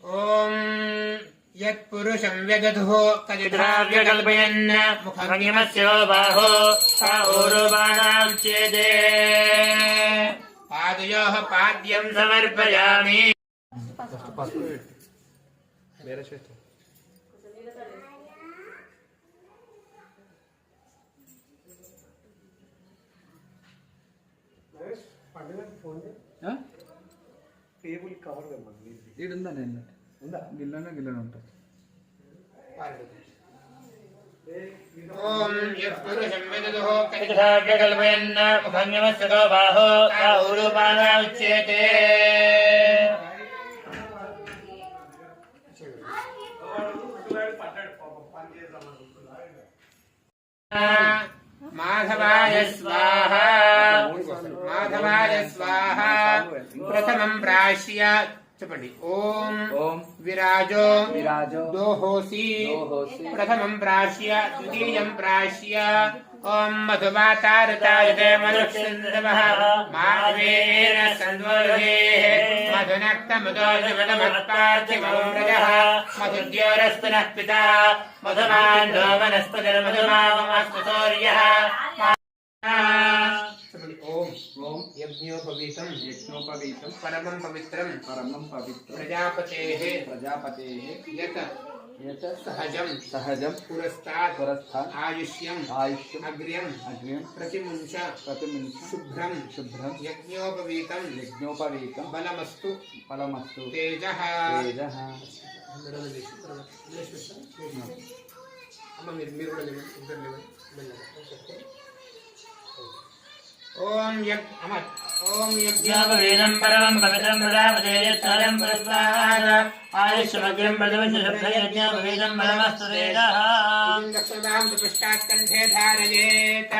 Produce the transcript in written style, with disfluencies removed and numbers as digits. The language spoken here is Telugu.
ఓం యత్పురుషం వ్యదధుః తదిద్రావ్యకల్పయన్ ముఖమిమస్యో బాహో స ఊరుబాణాచ్యేదే పాదయోః పాద్యం సమర్పయామి. Table cover తెమ్మండి. ఈడుందా నేను ఉందా గిల్లనే ఉంటుంది. ఓం యత్పురుషం వ్యదధుః తదిద్రావ్యకల్పయన్ ముఖమిమస్యో బాహో స ఊరుబాణాచ్యేదే మాధవాయ స్వాహా మాధవాయ స్వాహా. ప్రథమం ప్రాశ్య చెప్పండి. ఓం విరాజో దోహోసి ప్రథమం ప్రాశ్య ద్వితీయం ప్రాశ్య. ఓం మధువాతారతాయ మధుక్షంద్రమః మాధవేన సంధ్వోదేః మధునక్తముదోషమత్పార్థివం రజః మధుద్యోరస్తునః పితా మధుమాండో వనస్పతిర్మధుమావమస్తు సూర్యః. ఓం యజ్ఞోపవీతం పరమం పవిత్రం ప్రజాపతేః యత్ సహజం పురస్తాత్ ఆయుష్యం అగ్ర్యం ప్రతిముంచ శుభ్రం యజ్ఞోపవీతం బలమస్తు తేజః. ఓం యజ్ఞోపవీతం పరమం పవిత్రం ప్రజాపతేః పురస్తాత్ ఆయుష్యమగ్ర్యం ప్రతిముంచ శుభ్రం యజ్ఞోపవీతం బలమస్తు తేజః. దక్షిణాం పశ్చాత్ కంఠే ధారయేత్.